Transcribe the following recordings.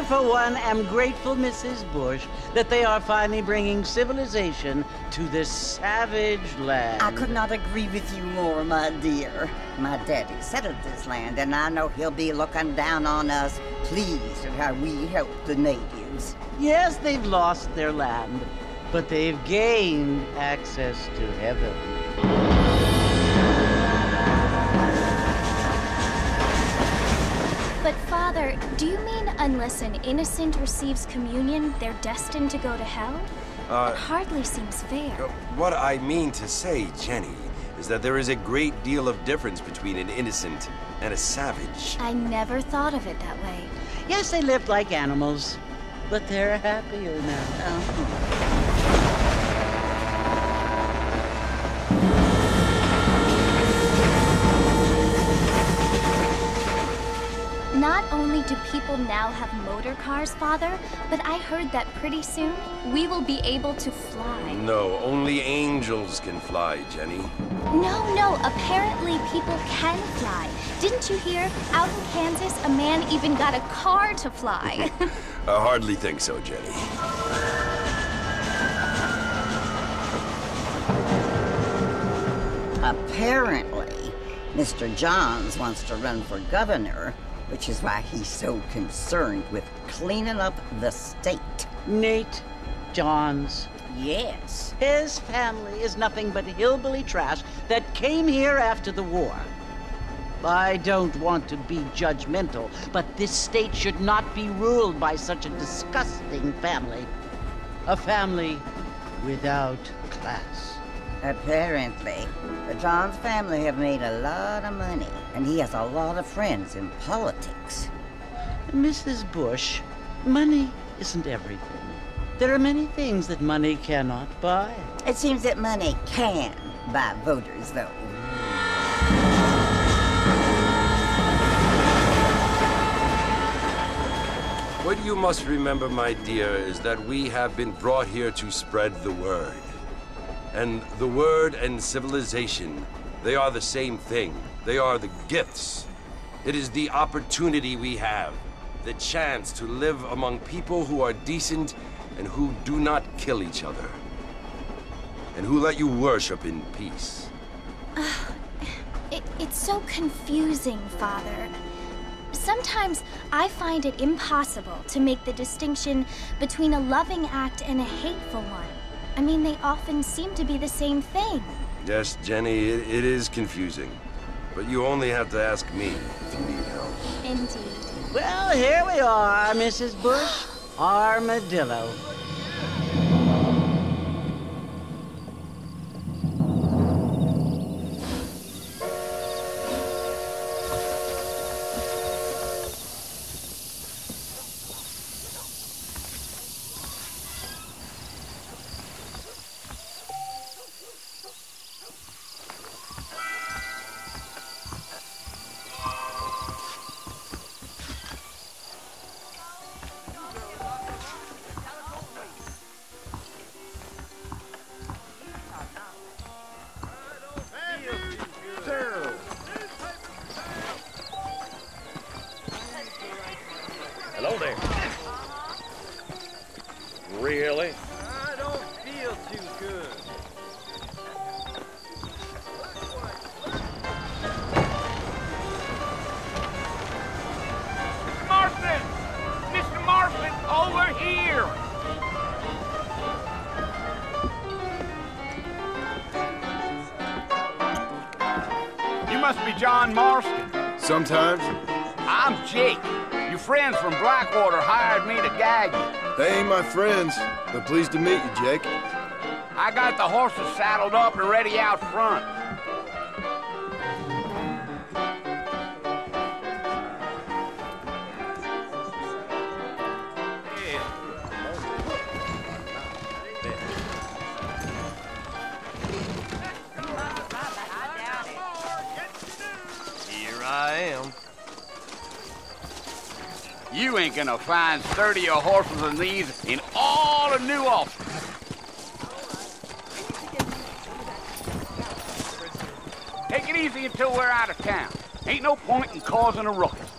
for one, am grateful, Mrs. Bush, that they are finally bringing civilization to this savage land. I could not agree with you more, my dear. My daddy settled this land, and I know he'll be looking down on us, pleased at how we help the natives. Yes, they've lost their land, but they've gained access to heaven. But Father, do you mean unless an innocent receives communion, they're destined to go to hell? It hardly seems fair. What I mean to say, Jenny, is that there is a great deal of difference between an innocent and a savage. I never thought of it that way. Yes, they lived like animals, but they're happier now. Not only do people now have motor cars, Father, but I heard that pretty soon we will be able to fly. No, only angels can fly, Jenny. No, apparently people can fly. Didn't you hear? Out in Kansas, a man even got a car to fly. I hardly think so, Jenny. Apparently, Mr. Johns wants to run for governor, which is why he's so concerned with cleaning up the state. Nate Johns. Yes. His family is nothing but hillbilly trash that came here after the war. I don't want to be judgmental, but this state should not be ruled by such a disgusting family. A family without class. Apparently, the Johns family have made a lot of money, and he has a lot of friends in politics. Mrs. Bush, money isn't everything. There are many things that money cannot buy. It seems that money can buy voters, though. What you must remember, my dear, is that we have been brought here to spread the word. And the word and civilization, they are the same thing. They are the gifts. It is the opportunity we have, the chance to live among people who are decent and who do not kill each other, and who let you worship in peace. It's so confusing, Father. Sometimes I find it impossible to make the distinction between a loving act and a hateful one. I mean, they often seem to be the same thing. Yes, Jenny, it is confusing. But you only have to ask me if you need help. Indeed. Well, here we are, Mrs. Bush. Armadillo. Hello there. Really? I don't feel too good. Marston! Mr. Marston, over here! You must be John Marston. Sometimes. I'm Jake. Your friends from Blackwater hired me to guide you. They ain't my friends, but pleased to meet you, Jake. I got the horses saddled up and ready out front. Here I am. You ain't gonna find sturdier horses than these in all of New Ulster. Take it easy until we're out of town. Ain't no point in causing a ruckus.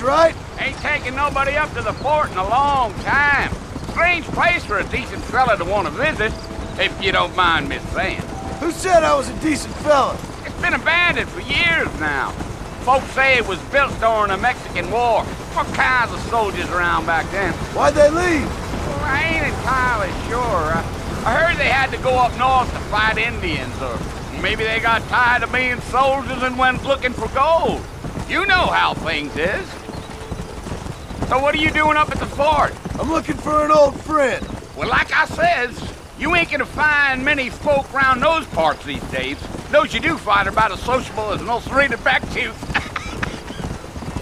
right? Ain't taking nobody up to the fort in a long time. Strange place for a decent fella to want to visit, if you don't mind me saying. Who said I was a decent fella? It's been abandoned for years now. Folks say it was built during the Mexican War. All kinds of soldiers around back then. Why'd they leave? Well, I ain't entirely sure. I heard they had to go up north to fight Indians, or maybe they got tired of being soldiers and went looking for gold. You know how things is. So what are you doing up at the fort? I'm looking for an old friend. Well, like I says, you ain't gonna find many folk around those parts these days. Those you do find are about as sociable as an ulcerated back tooth.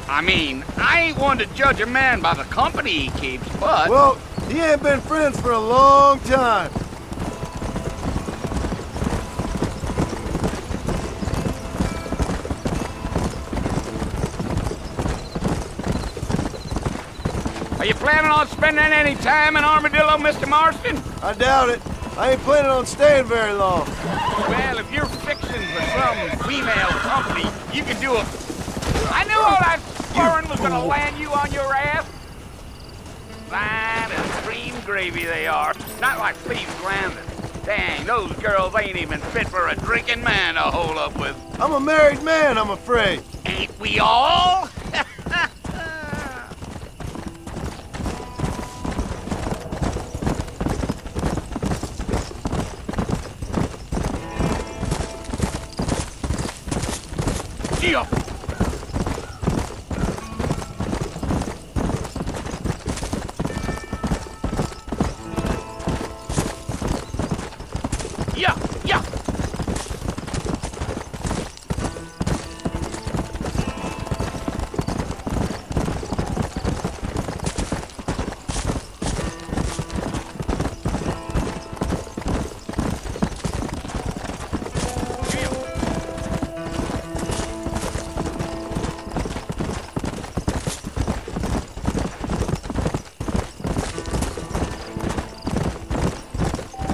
I mean, I ain't one to judge a man by the company he keeps, but... Well, he ain't been friends for a long time. Are you planning on spending any time in Armadillo, Mr. Marston? I doubt it. I ain't planning on staying very long. Well, if you're fixing for some female company, you can do it. I knew all that foreign was gonna land you on your ass. Fine and cream gravy they are. Not like Cleve's Landing. Dang, those girls ain't even fit for a drinking man to hold up with. I'm a married man, I'm afraid. Ain't we all? Yeah. Yeah, yeah.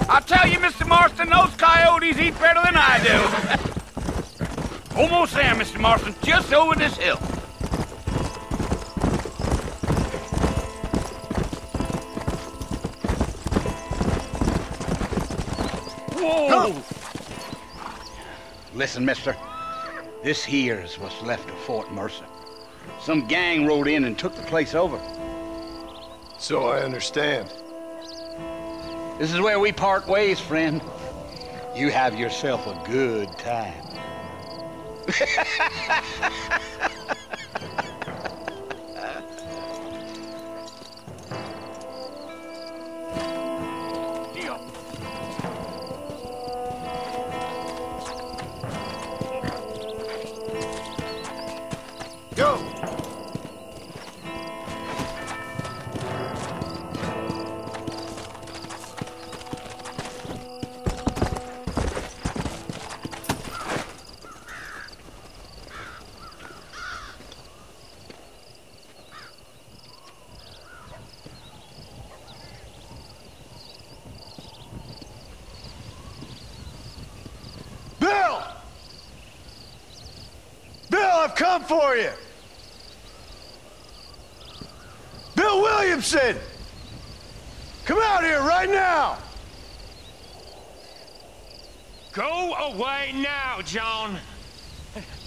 I'll tell you, Mr. Marston, those coyotes eat better than I do. Almost there, Mr. Marston, just over this hill. Whoa! Listen, mister. This here is what's left of Fort Mercer. Some gang rode in and took the place over. So I understand. This is where we part ways, friend. You have yourself a good time. Go! Bill! Bill, I've come for you! Bill Williamson! Come out here right now! Go away now, John.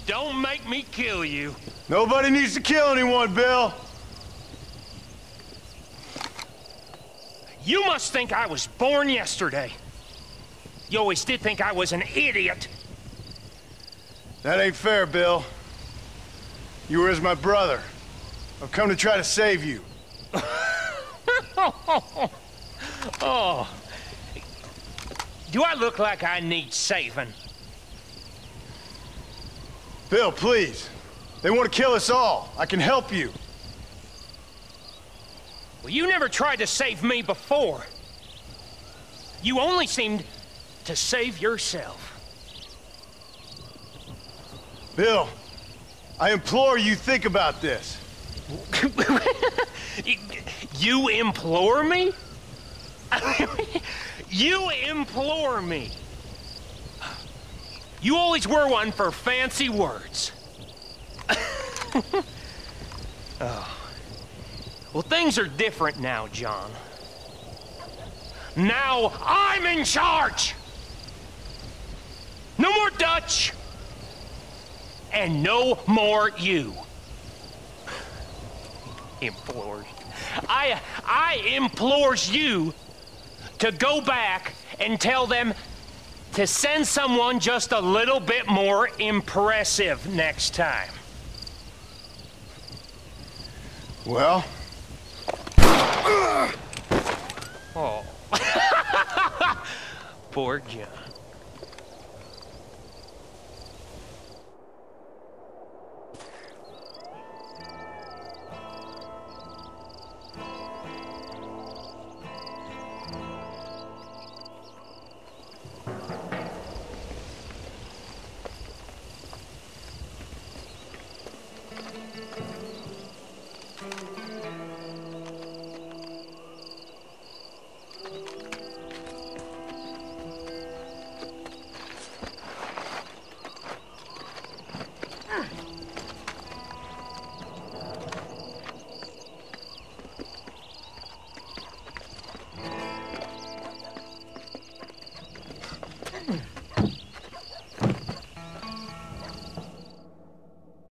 Don't make me kill you. Nobody needs to kill anyone, Bill. You must think I was born yesterday. You always did think I was an idiot. That ain't fair, Bill. You were as my brother. I've come to try to save you. Oh. Do I look like I need saving? Bill, please. They want to kill us all. I can help you. Well, you never tried to save me before. You only seemed to save yourself. Bill, I implore you think about this. You implore me? You implore me. You always were one for fancy words. Well, things are different now, John. Now I'm in charge! No more Dutch! And no more you. Implores. I implores you to go back and tell them to send someone just a little bit more impressive next time. Well? Oh. Poor John.